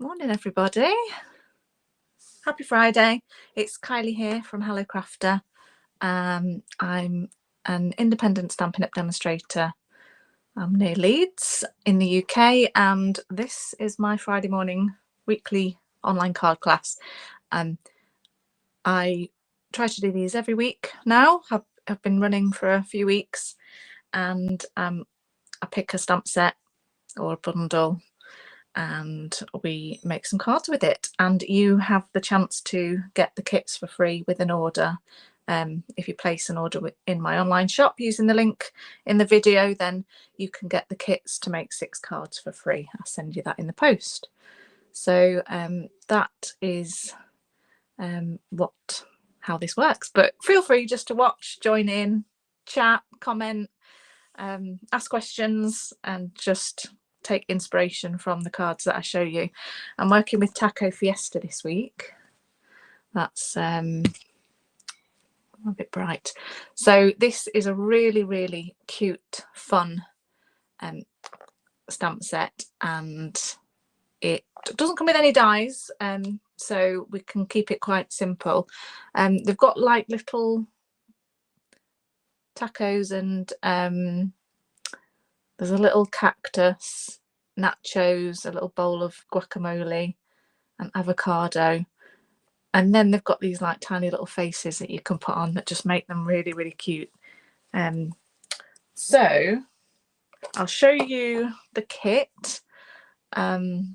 Morning, everybody. Happy Friday. It's Kylie here from Hello Crafter. I'm an independent Stampin' Up demonstrator. I'm near Leeds in the UK, and this is my Friday morning weekly online card class. I try to do these every week now. I've been running for a few weeks, and I pick a stamp set or a bundle and we make some cards with it, and you have the chance to get the kits for free with an order. If you place an order in my online shop using the link in the video, then you can get the kits to make 6 cards for free. I'll send you that in the post. So that is how this works, but feel free just to watch, join in, chat, comment, ask questions, and just take inspiration from the cards that I show you. I'm working with Taco Fiesta this week. That's a bit bright. So this is a really cute, fun stamp set, and it doesn't come with any dies, so we can keep it quite simple. They've got like little tacos, and there's a little cactus, nachos, a little bowl of guacamole, and avocado. And then they've got these like tiny little faces that you can put on that just make them really cute. So I'll show you the kit. If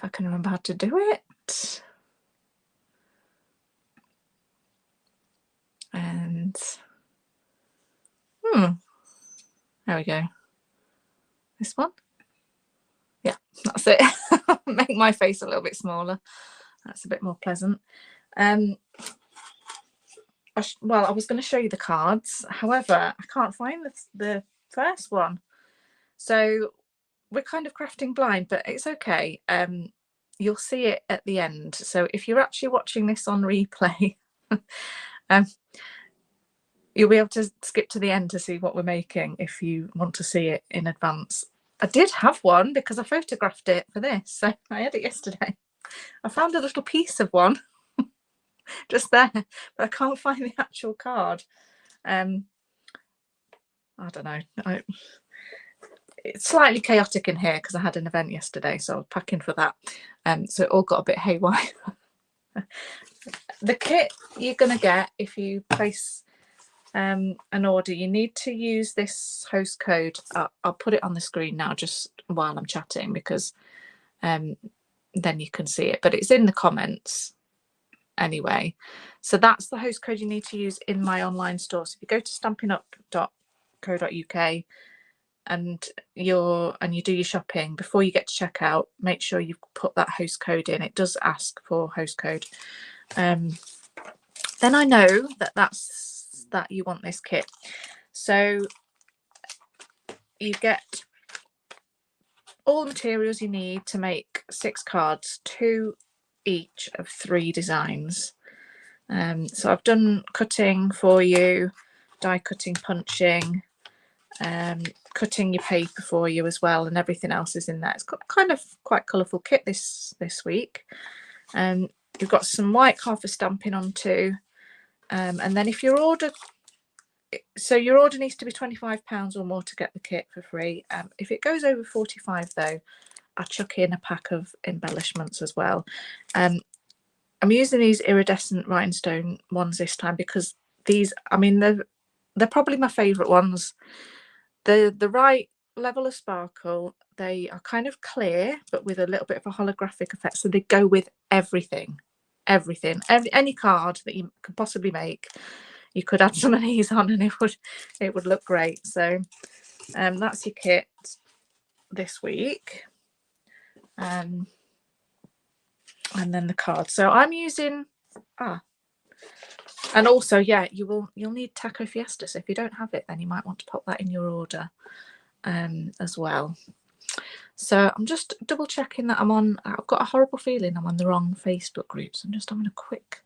I can remember how to do it. And there we go. This one. Yeah, that's it. Make my face a little bit smaller. That's a bit more pleasant. Well, I was going to show you the cards. However, I can't find the first one. So we're kind of crafting blind, but it's okay. You'll see it at the end. So if you're actually watching this on replay, you'll be able to skip to the end to see what we're making if you want to see it in advance. I did have one because I photographed it for this, so I had it yesterday. I found a little piece of one just there, but I can't find the actual card. I don't know. It's slightly chaotic in here because I had an event yesterday, so I was packing for that. So it all got a bit haywire. The kit you're going to get if you place an order, you need to use this host code. I'll put it on the screen now just while I'm chatting, because then you can see it, but it's in the comments anyway. So that's the host code you need to use in my online store. So if you go to stampinup.co.uk and you do your shopping, before you get to checkout, make sure you put that host code in. It does ask for host code. Then I know that you want this kit. So you get all the materials you need to make 6 cards, 2 each of 3 designs. So I've done cutting for you, die cutting, punching, cutting your paper for you as well, and everything else is in there. It's got kind of quite colourful kit this week. You've got some white card for stamping on too. And then if your order needs to be £25 or more to get the kit for free. If it goes over 45 though, I chuck in a pack of embellishments as well. I'm using these iridescent rhinestone ones this time because these, I mean, they're probably my favourite ones. The right level of sparkle. They are kind of clear but with a little bit of a holographic effect, so they go with everything. Any card that you could possibly make, you could add some of these on and it would look great. So that's your kit this week. And then the card. So I'm using and also, yeah, you'll need Taco Fiesta. So if you don't have it, then you might want to pop that in your order as well. So I'm just double checking that I've got a horrible feeling I'm on the wrong Facebook group. So I'm just having a quick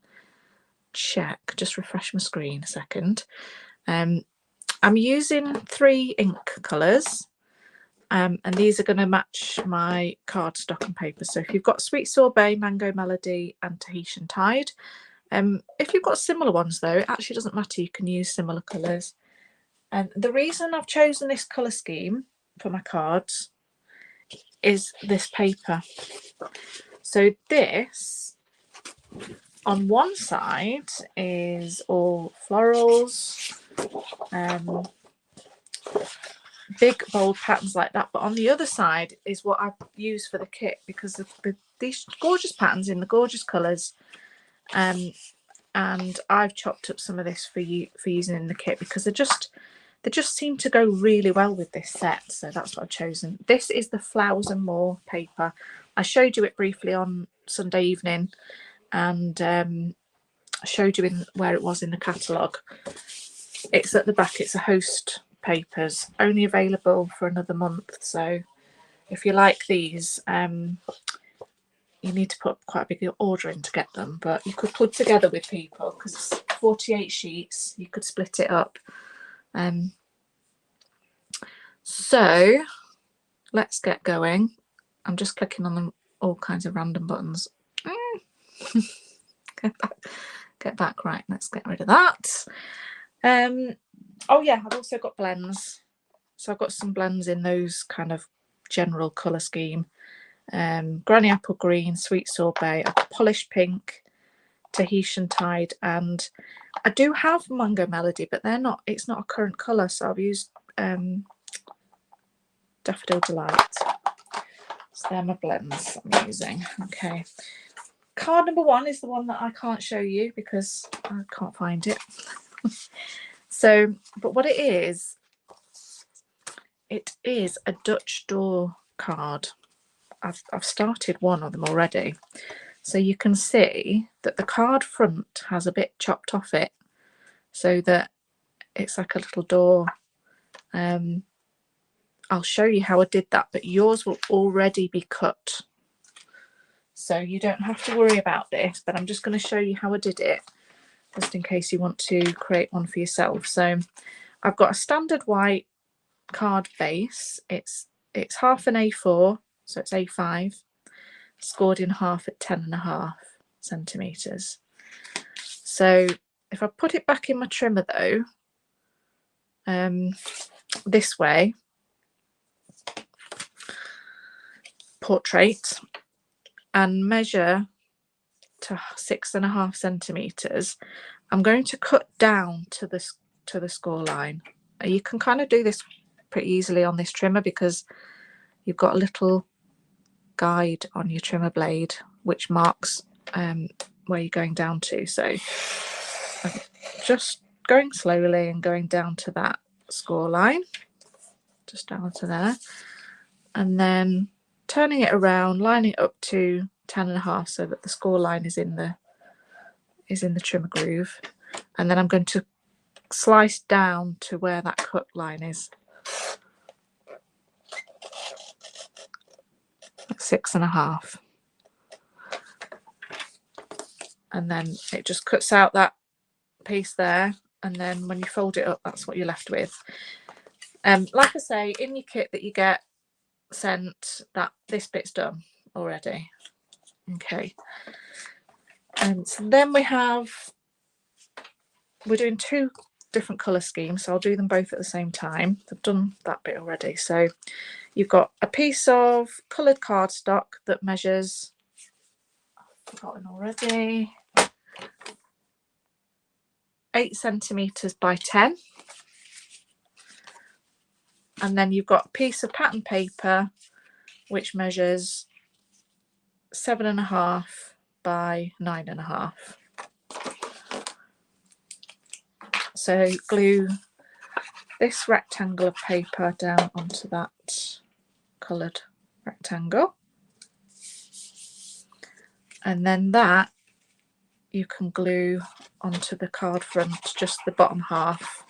check, just refresh my screen a second. I'm using 3 ink colours. and these are going to match my cardstock and paper. So if you've got Sweet Sorbet, Mango Melody and Tahitian Tide, if you've got similar ones though, it actually doesn't matter, you can use similar colours. And the reason I've chosen this colour scheme for my cards is this paper. So this, on one side, is all florals, big bold patterns like that, but on the other side is what I've used for the kit because of these gorgeous patterns in the gorgeous colours, and I've chopped up some of this for using in the kit because they just seem to go really well with this set. So that's what I've chosen. This is the Flowers and More paper. I showed you it briefly on Sunday evening, and I showed you where it was in the catalogue. It's at the back. It's a Host papers, only available for another month. So if you like these, you need to put quite a big order in to get them, but you could put together with people because it's 48 sheets. You could split it up. So let's get going. I'm just clicking on them, all kinds of random buttons. Get back. Right, let's get rid of that. Oh yeah, I've also got blends. So I've got some blends in those kind of general colour scheme. Granny Apple Green, Sweet Sorbet, I've got Polished Pink, Tahitian Tide, and I do have Mango Melody, but it's not a current colour, so I've used Daffodil Delight. So they're my blends I'm using. Okay. Card number 1 is the one that I can't show you because I can't find it. So, but what it is a Dutch door card. I've started one of them already. So you can see that the card front has a bit chopped off it so that it's like a little door. I'll show you how I did that, but yours will already be cut. So you don't have to worry about this, but I'm just going to show you how I did it, just in case you want to create one for yourself. So I've got a standard white card base. It's half an A4, so it's A5, scored in half at 10.5 centimetres. So if I put it back in my trimmer though, this way, portrait, and measure to 6.5 centimetres, I'm going to cut down to the score line. You can kind of do this pretty easily on this trimmer because you've got a little guide on your trimmer blade which marks where you're going down to. So I'm just going slowly and going down to that score line, just down to there, and then turning it around, lining it up to 10.5 so that the score line is in the trimmer groove, and then I'm going to slice down to where that cut line is. 6.5, and then it just cuts out that piece there, and then when you fold it up, that's what you're left with. Like I say, in your kit that you get sent, that this bit's done already. Okay, and so then we're doing 2 different colour schemes, so I'll do them both at the same time. I've done that bit already. So you've got a piece of coloured cardstock that measures, I've forgotten already, 8 centimetres by 10. And then you've got a piece of pattern paper which measures 7.5 by 9.5. So glue this rectangle of paper down onto that coloured rectangle, and then that you can glue onto the card front, just the bottom half.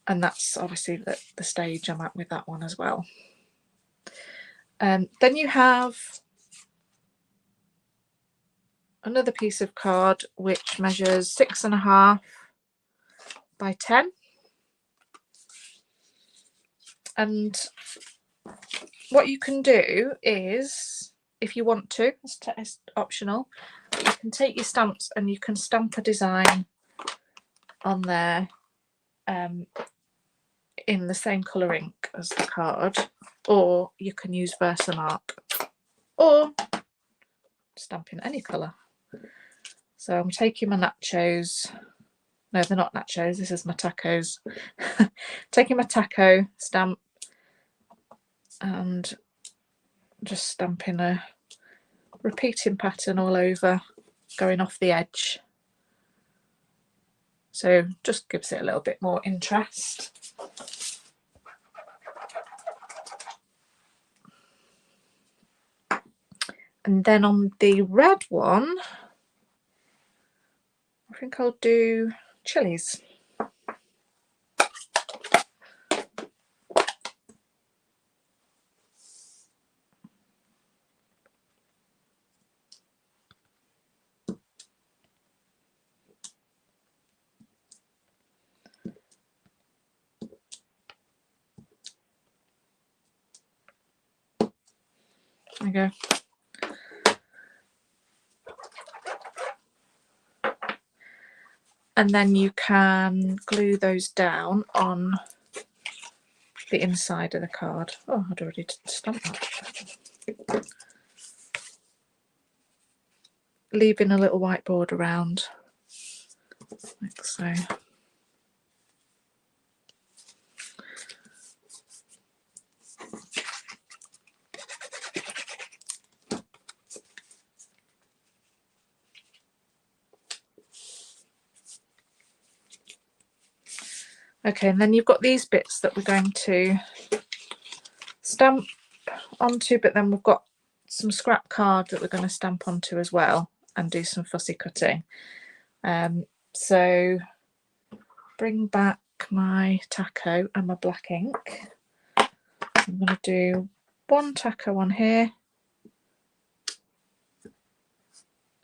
And that's obviously the stage I'm at with that one as well. Then you have another piece of card which measures 6.5 by 10. And what you can do is, if you want to, it's optional, you can take your stamps and you can stamp a design on there in the same colour ink as the card, or you can use Versamark, or stamp in any colour. So I'm taking my nachos. No, they're not nachos. This is my tacos. Taking my taco stamp and just stamping a repeating pattern all over, going off the edge. So just gives it a little bit more interest. And then on the red one, I think I'll do chilies. There we go. And then you can glue those down on the inside of the card. Oh, I'd already stamped that. Leaving a little whiteboard around, like so. Okay, and then you've got these bits that we're going to stamp onto, but then we've got some scrap card that we're going to stamp onto as well and do some fussy cutting. So bring back my taco and my black ink. I'm going to do one taco on here,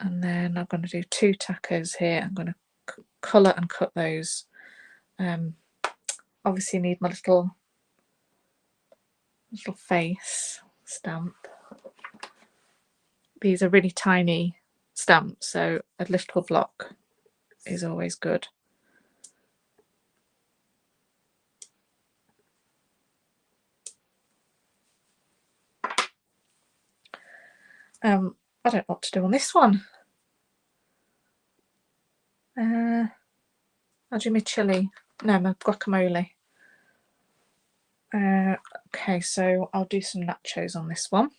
and then I'm going to do 2 tacos here. I'm going to colour and cut those. Obviously need my little face stamp. These are really tiny stamps, so a little block is always good. I don't know what to do on this one. I'll do my chili. No, my guacamole. Okay, so I'll do some nachos on this one.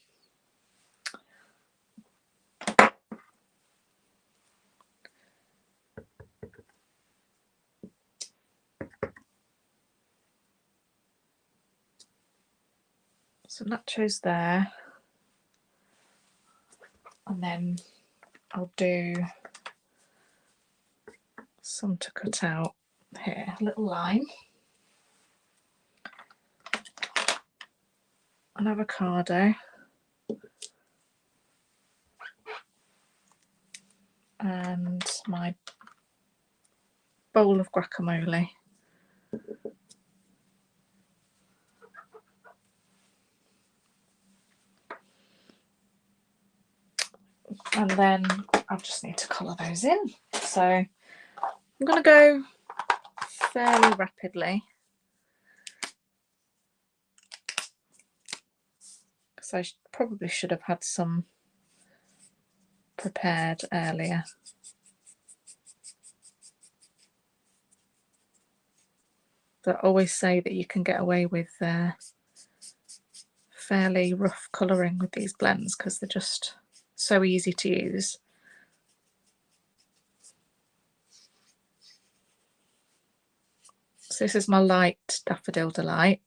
So nachos there. And then I'll do some to cut out here. A little lime. An avocado. And my bowl of guacamole. And then I just need to colour those in. So I'm going to go fairly rapidly, because I probably should have had some prepared earlier. But I always say that you can get away with fairly rough colouring with these blends because they're just so easy to use. So this is my light Daffodil Delight.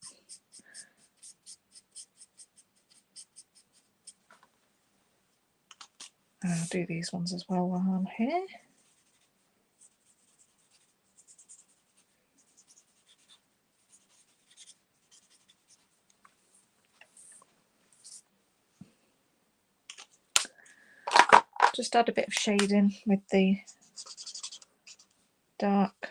And I'll do these ones as well while I'm here. just add a bit of shading with the dark.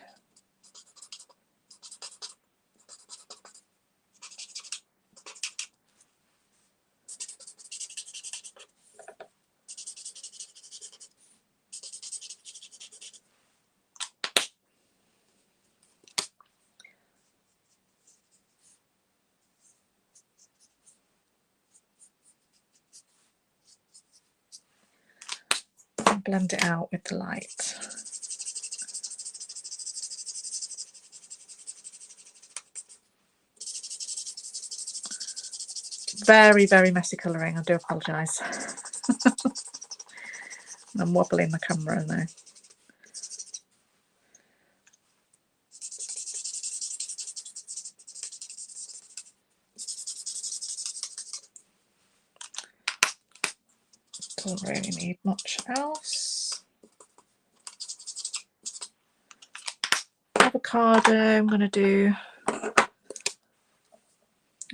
And blend it out with the light. Very, very messy colouring, I do apologise. I'm wobbling the camera now. Don't really need much else. Avocado, I'm going to do,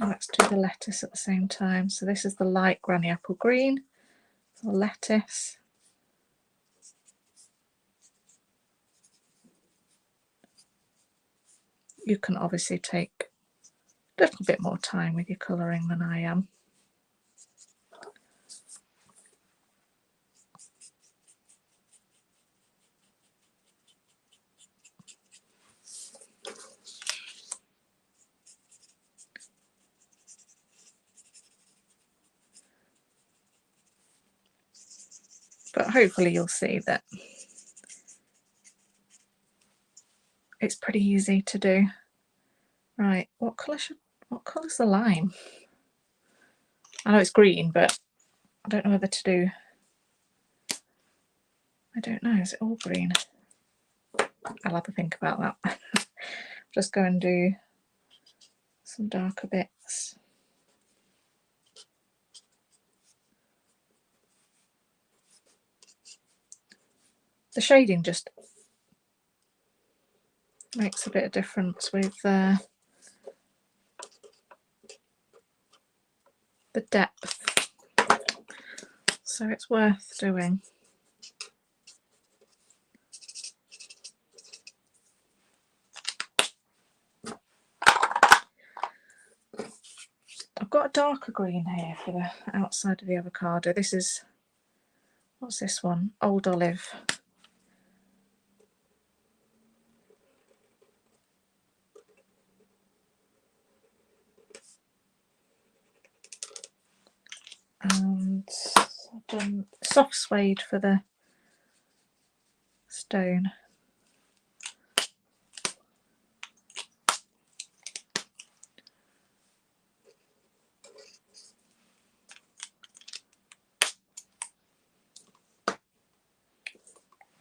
let's do the lettuce at the same time. So this is the light granny apple green for lettuce. You can obviously take a little bit more time with your colouring than I am. But hopefully you'll see that it's pretty easy to do. Right, what colour's the lime? I know it's green, but I don't know whether to do, I don't know, is it all green? I'll have to think about that. Just go and do some darker bits. The shading just makes a bit of difference with the depth, so it's worth doing. I've got a darker green here for the outside of the avocado. This is, what's this one? Old Olive. And I've done soft suede for the stone.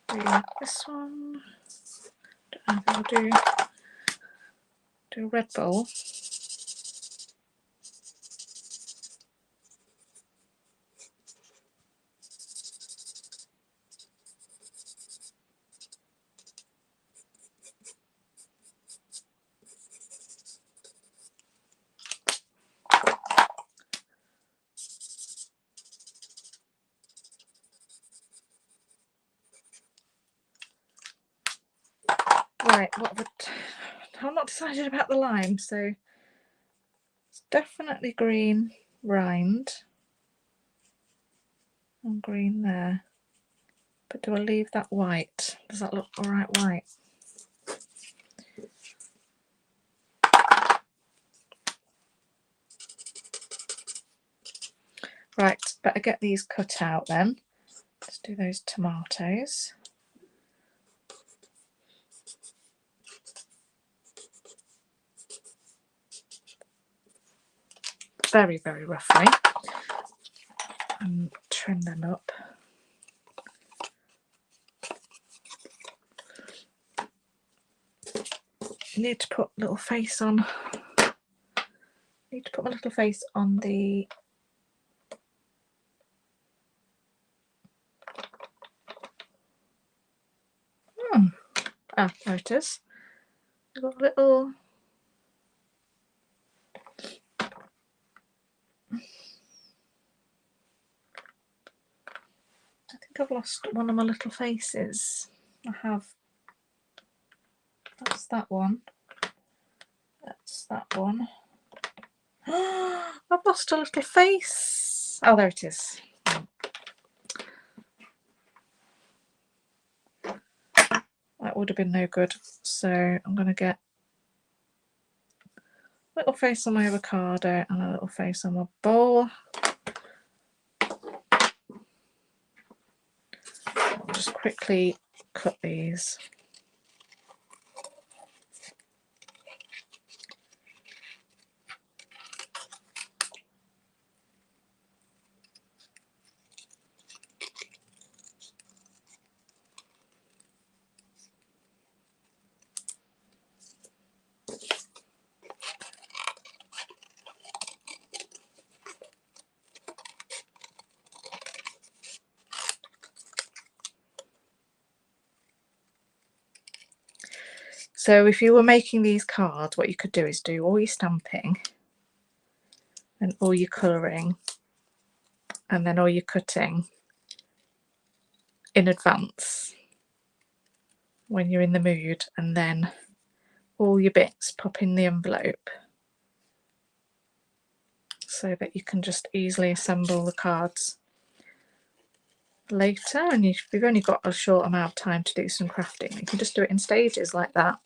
Do this one. Don't know if I'll do a red bowl. Right, I'm not decided about the lime, so it's definitely green rind and green there. But do I leave that white? Does that look all right white? Right, better get these cut out then. Let's do those tomatoes. Very, very roughly. And trim them up. You need to put a little face on. Need to put my little face on the there it is. I've got a little I think think I've lost one of my little faces. I have. That's that one. That's that one. I've lost a little face. Oh, there it is. That would have been no good. So I'm going to get a little face on my avocado and a little face on my bowl. I'll just quickly cut these. So if you were making these cards, what you could do is do all your stamping and all your colouring and then all your cutting in advance when you're in the mood, and then all your bits pop in the envelope so that you can just easily assemble the cards later. And if you've only got a short amount of time to do some crafting, you can just do it in stages like that.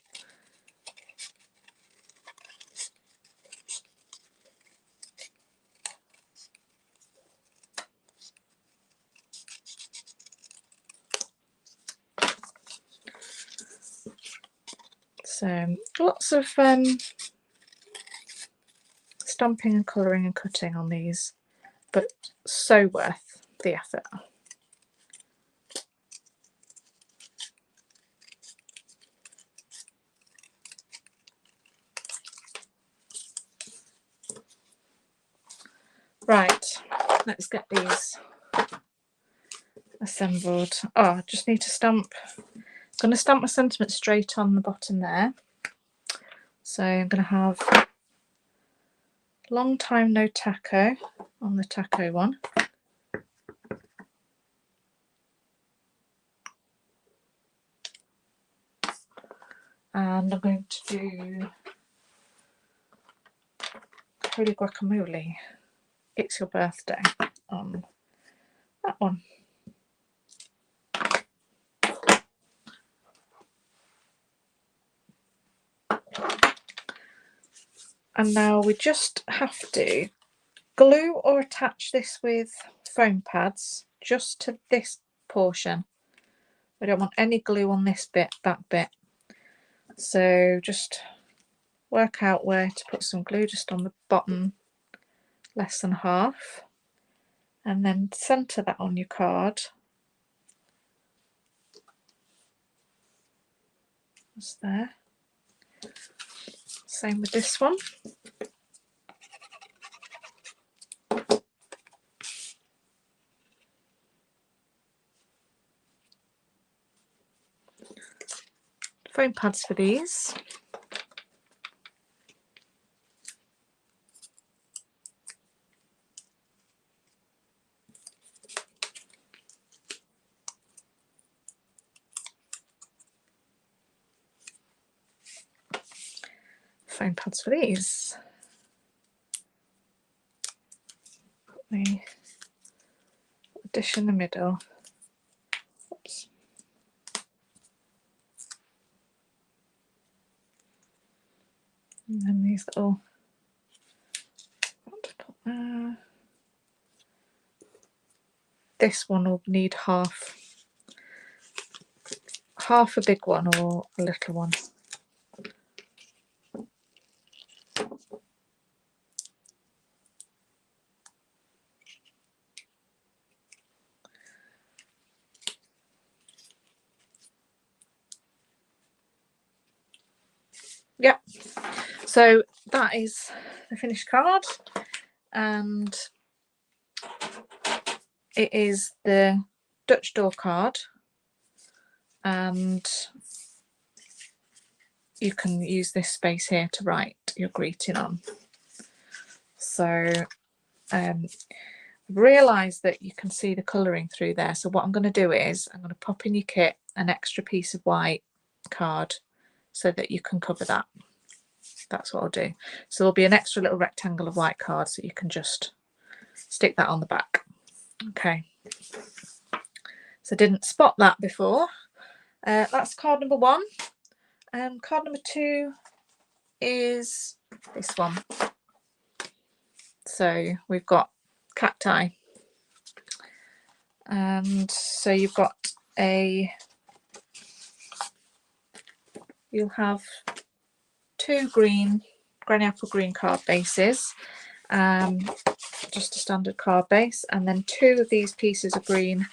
So lots of stamping and colouring and cutting on these, but so worth the effort. Right, let's get these assembled. Oh, I just need to stamp. I'm going to stamp my sentiment straight on the bottom there. So I'm going to have long time no taco on the taco one. And I'm going to do holy guacamole, it's your birthday, on that one. And now we just have to glue or attach this with foam pads just to this portion. We don't want any glue on this bit, that bit. So just work out where to put some glue, just on the bottom, less than half, and then centre that on your card. That's there. Same with this one. Foam pads for these. Foam pads for these. Put the dish in the middle. Oops. And then these little, to put there. This one will need half a big one or a little one. Yep, so that is the finished card, and it is the Dutch door card, and you can use this space here to write your greeting on. So I've realise that you can see the colouring through there. So what I'm going to do is I'm going to pop in your kit an extra piece of white card so that you can cover that. That's what I'll do. So there'll be an extra little rectangle of white card so you can just stick that on the back. Okay. So didn't spot that before. That's card number 1. Card number 2 is this one. So we've got cacti. And so you've got you'll have 2 green granny apple green card bases, just a standard card base, and then 2 of these pieces of green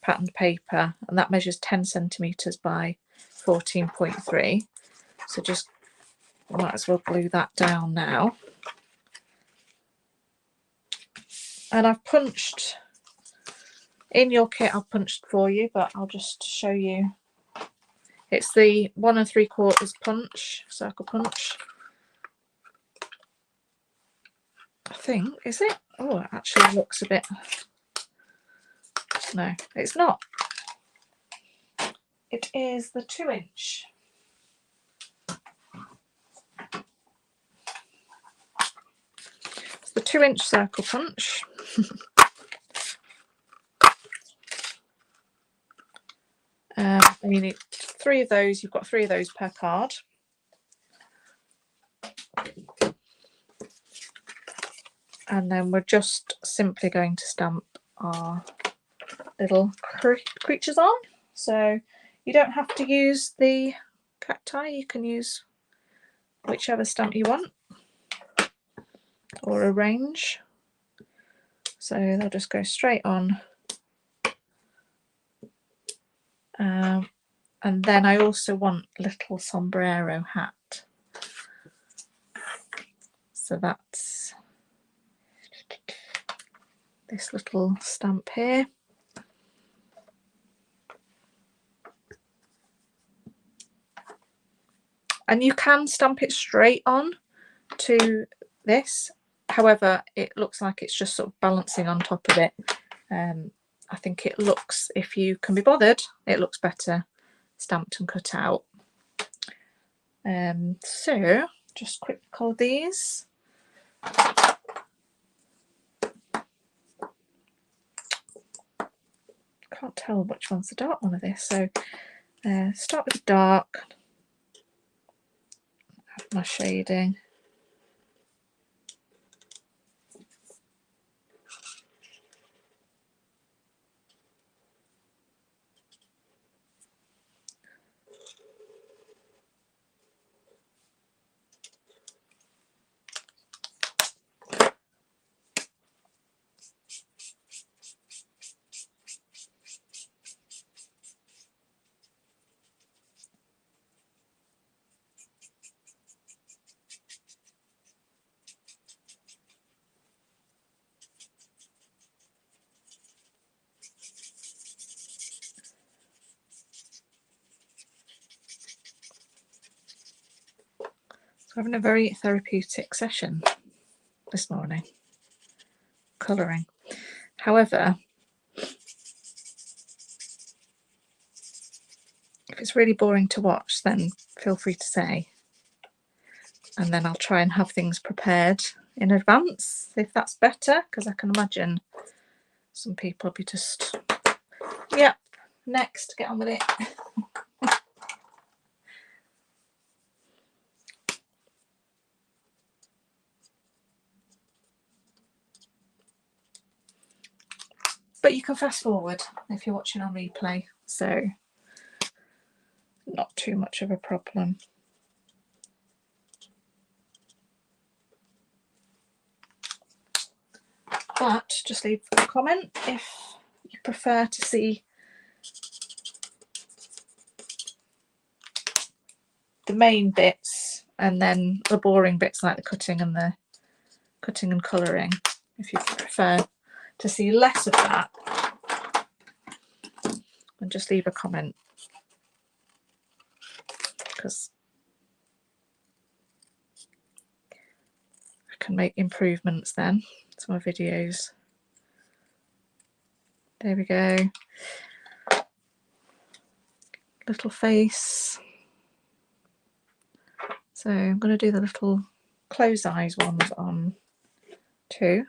patterned paper, and that measures 10 centimeters by 14.3. So just might as well glue that down now. And I've punched in your kit, I've punched for you, but I'll just show you. It's the 1 3/4 punch, circle punch. I think, is it? Oh, it actually looks a bit. No, it's not. It is the 2-inch. It's the 2-inch circle punch. And you need 3 of those. You've got 3 of those per card. And then we're just simply going to stamp our little creatures on. So you don't have to use the cacti, you can use whichever stamp you want or arrange. So they'll just go straight on. And then I also want little sombrero hat. So that's this little stamp here. And you can stamp it straight on to this. However, it looks like it's just sort of balancing on top of it. I think it looks, if you can be bothered, it looks better stamped and cut out. So just quick colour these. Can't tell which one's the dark one of this. So start with the dark. Add my shading. Having a very therapeutic session this morning, colouring. However, if it's really boring to watch, then feel free to say, and then I'll try and have things prepared in advance if that's better, because I can imagine some people will be just, yep, next, get on with it. But you can fast forward if you're watching on replay, so not too much of a problem. But just leave a comment if you prefer to see the main bits and then the boring bits like the cutting and colouring. If you prefer to see less of that, and just leave a comment, because I can make improvements then to my videos. There we go. Little face. So I'm going to do the little closed eyes ones on too.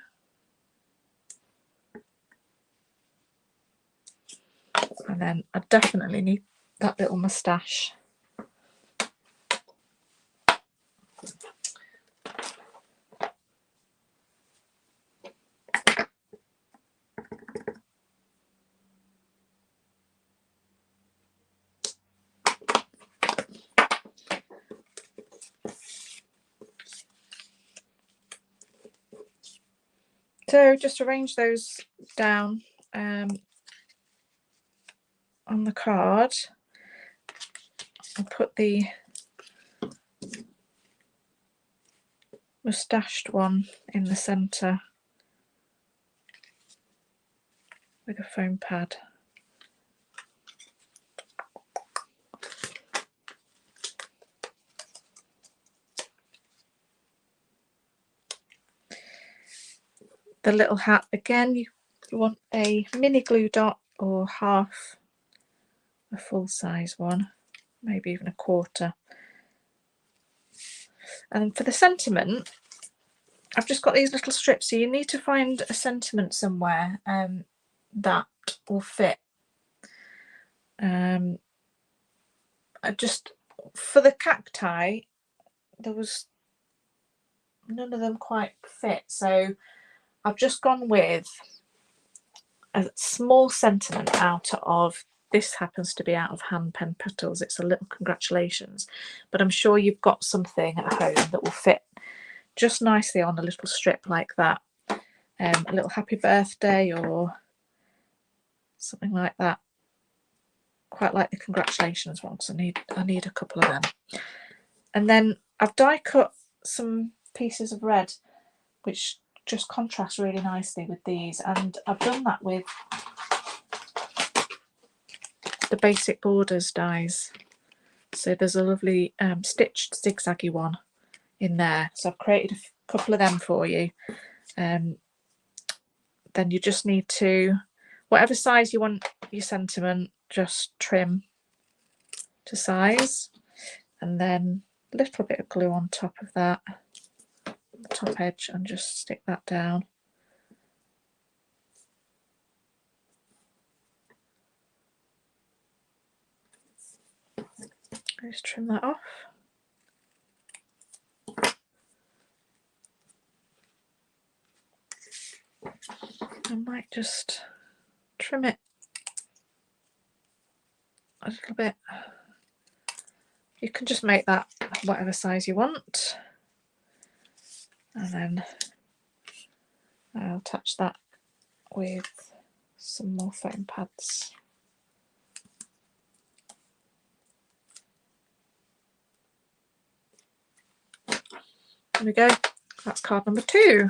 And then I definitely need that little moustache. So just arrange those down on the card and put the moustached one in the centre with a foam pad. The little hat, again, you want a mini glue dot or half a full size one, maybe even a quarter. And for the sentiment, I've just got these little strips, so you need to find a sentiment somewhere that will fit. I just, for the cacti, there was none of them quite fit, so I've just gone with a small sentiment out of, this happens to be out of Hand Pen Petals. It's a little congratulations, but I'm sure you've got something at home that will fit just nicely on a little strip like that. A little happy birthday or something like that. Quite like the congratulations ones. I need a couple of them. And then I've die cut some pieces of red, which just contrast really nicely with these, and I've done that with the basic borders dies. So there's a lovely stitched zigzaggy one in there, so I've created a couple of them for you. Then you just need to, whatever size you want your sentiment, just trim to size, and then a little bit of glue on top of that, the top edge, and just stick that down. Just trim that off. I might just trim it a little bit. You can just make that whatever size you want, and then I'll attach that with some more foam pads. There we go, that's card number 2.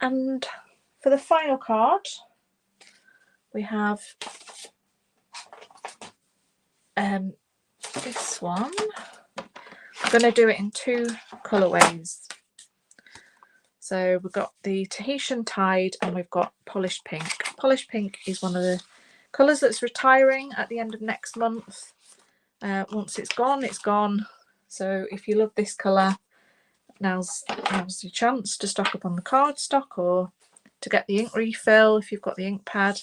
And for the final card, we have this one. I'm going to do it in 2 colourways. So we've got the Tahitian Tide and we've got Polished Pink. Polished Pink is one of the colours that's retiring at the end of next month. Once it's gone, it's gone. So if you love this colour, now's your chance to stock up on the cardstock or to get the ink refill if you've got the ink pad.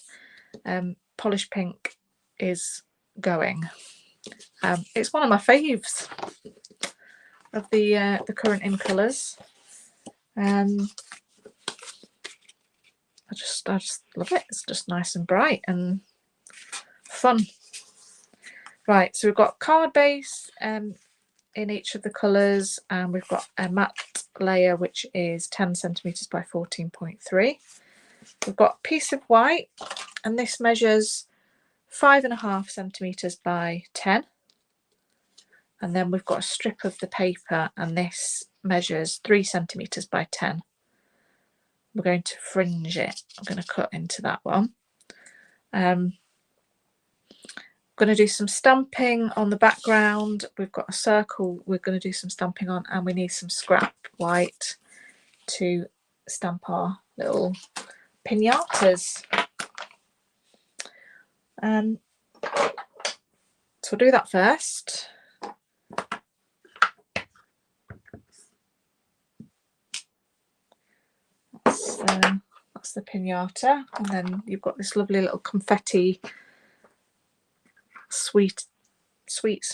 Polished Pink is going. It's one of my faves of the current in colours. I just love it. It's just nice and bright and fun. Right, so we've got card base in each of the colours, and we've got a matte layer which is 10 centimetres by 14.3. We've got a piece of white, and this measures 5.5 centimetres by 10. And then we've got a strip of the paper, and this measures 3 centimetres by 10. We're going to fringe it. I'm going to cut into that one. I'm going to do some stamping on the background. We've got a circle we're going to do some stamping on, and we need some scrap white to stamp our little pinatas. So we'll do that first. That's the pinata, and then you've got this lovely little confetti, sweets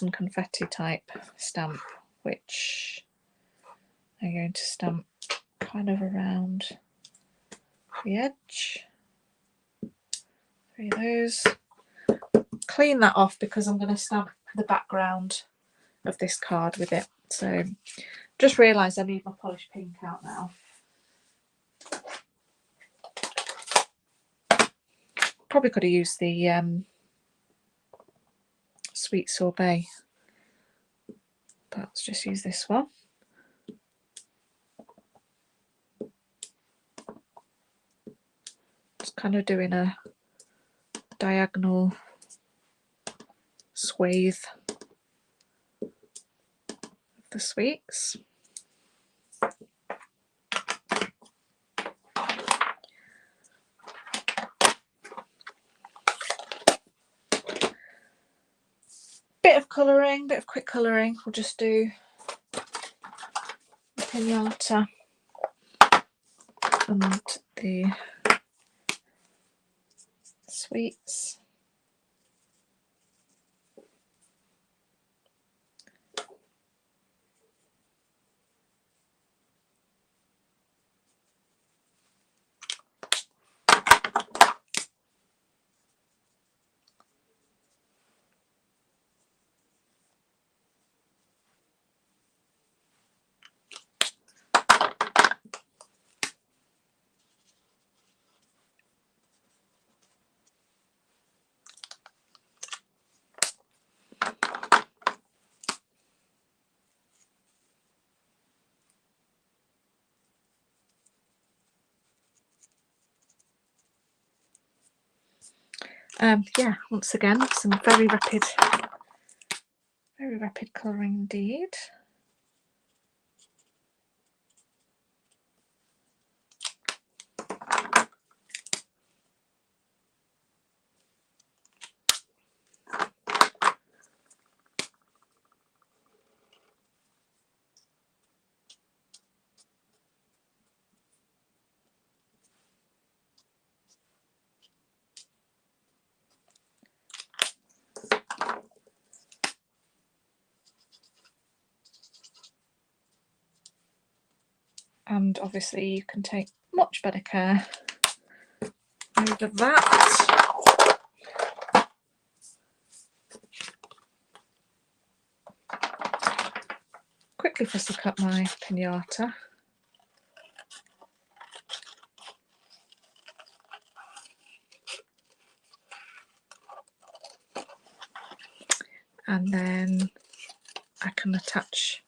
and confetti type stamp, which I'm going to stamp kind of around the edge. 3 of those. Clean that off because I'm going to stamp the background of this card with it. So just realised I need my polished pink out now. Probably could have used the sweet sorbet, but let's just use this one. Just kind of doing a diagonal swathe of the sweets. Bit of colouring, bit of quick colouring. We'll just do the pinata and the sweets. Yeah, once again, some very rapid colouring indeed. And obviously you can take much better care over that. Quickly fussy cut my pinata. And then I can attach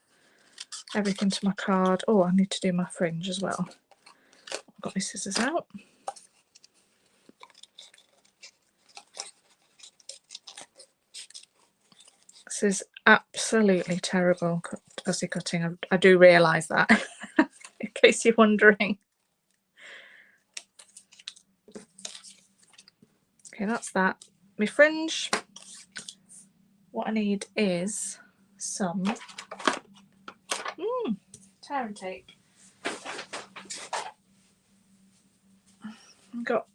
everything to my card. Oh, I need to do my fringe as well. I've got my scissors out. This is absolutely terrible fussy cutting. I do realise that, in case you're wondering. Okay, that's that. My fringe, what I need is some tear and tape. I've got,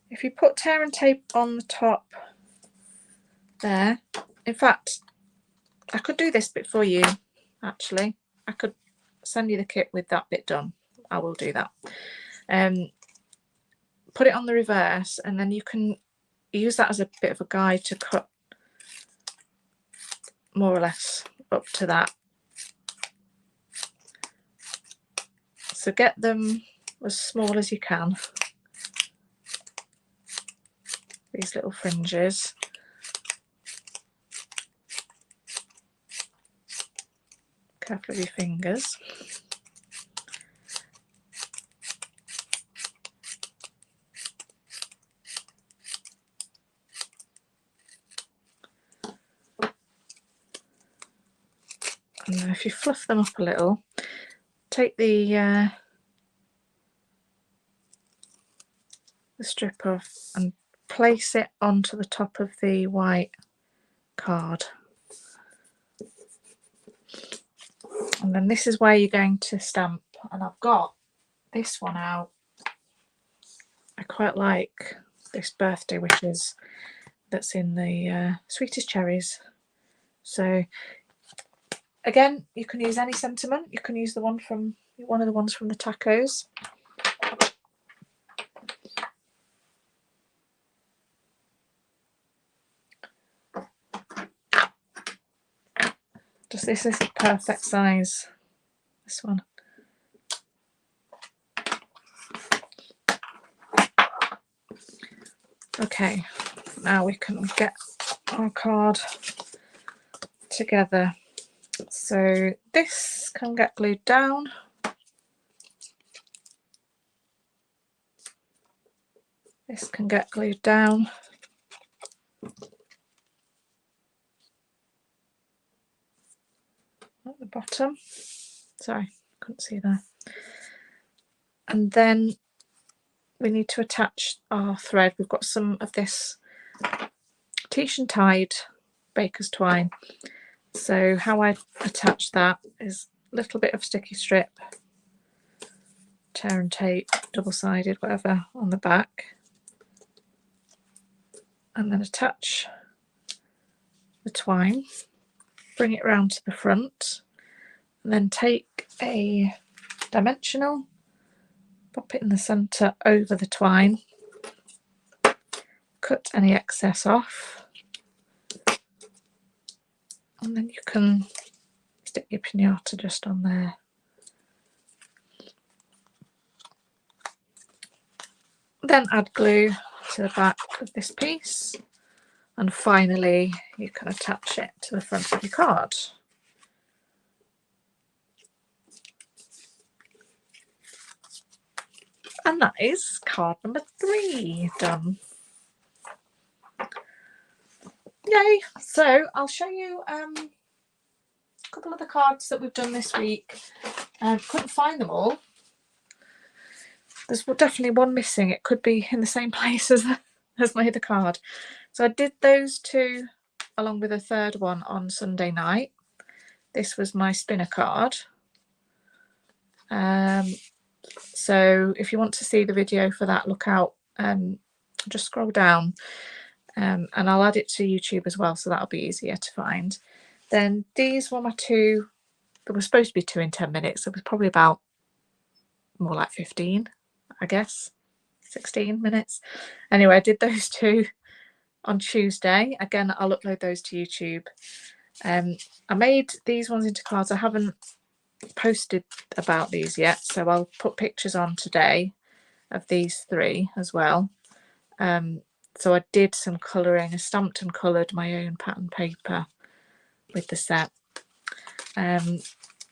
if you put tear and tape on the top there, in fact, I could do this bit for you, actually. I could send you the kit with that bit done. I will do that. Put it on the reverse, and then you can use that as a bit of a guide to cut more or less up to that. So get them as small as you can, these little fringes. Careful of your fingers. And then if you fluff them up a little, take the strip off and place it onto the top of the white card. And then this is where you're going to stamp, and I've got this one out. I quite like this birthday wishes that's in the sweetest cherries. So again, you can use any sentiment. You can use the one from one of the ones from the tacos. Just this is a perfect size, this one. Okay, now we can get our card together. So this can get glued down. This can get glued down. At the bottom. Sorry, couldn't see there. And then we need to attach our thread. We've got some of this Titian Tide baker's twine. So how I attach that is a little bit of sticky strip, tear and tape, double-sided, whatever, on the back, and then attach the twine, bring it round to the front, and then take a dimensional, pop it in the centre over the twine, cut any excess off, and then you can stick your pinata just on there. Then add glue to the back of this piece, and finally you can attach it to the front of your card. And that is card number 3 done. Yay! So I'll show you a couple of the cards that we've done this week. Couldn't find them all. There's definitely one missing. It could be in the same place as my other card. So I did those 2 along with a third one on Sunday night. This was my spinner card. So if you want to see the video for that, look out, just scroll down, and I'll add it to YouTube as well, so that'll be easier to find. Then these were my 2, there were supposed to be 2 in 10 minutes. It was probably about more like 15, I guess, 16 minutes. Anyway, I did those 2 on Tuesday. Again, I'll upload those to YouTube. I made these ones into cards. I haven't posted about these yet, so I'll put pictures on today of these 3 as well. So I did some colouring. I stamped and coloured my own pattern paper with the set.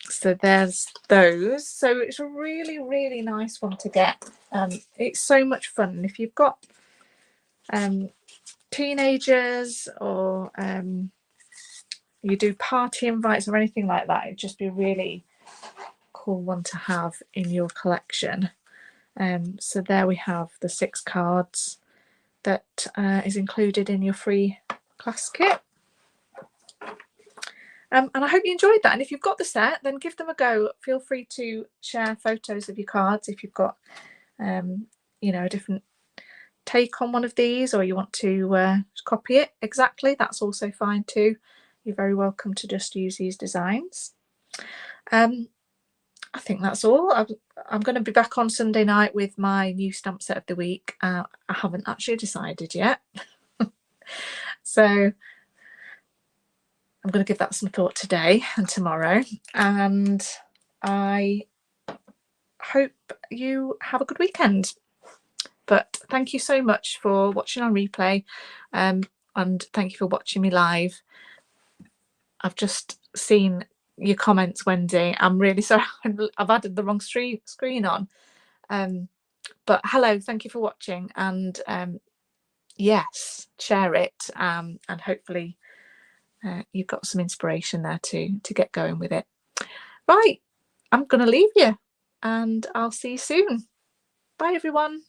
So there's those. So it's a really, really nice one to get. It's so much fun. And if you've got teenagers, or you do party invites or anything like that, it'd just be a really cool one to have in your collection. So there we have the 6 cards that is included in your free class kit. And I hope you enjoyed that. And if you've got the set, then give them a go. Feel free to share photos of your cards if you've got, you know, a different take on one of these, or you want to copy it exactly. That's also fine too. You're very welcome to just use these designs. I think that's all. I'm going to be back on Sunday night with my new stamp set of the week. I haven't actually decided yet. So I'm going to give that some thought today and tomorrow. And I hope you have a good weekend. But thank you so much for watching on replay. And thank you for watching me live. I've just seen your comments, Wendy. I'm really sorry. I've added the wrong screen on. But hello, thank you for watching. And yes, share it. And hopefully you've got some inspiration there to get going with it. Right. I'm going to leave you and I'll see you soon. Bye, everyone.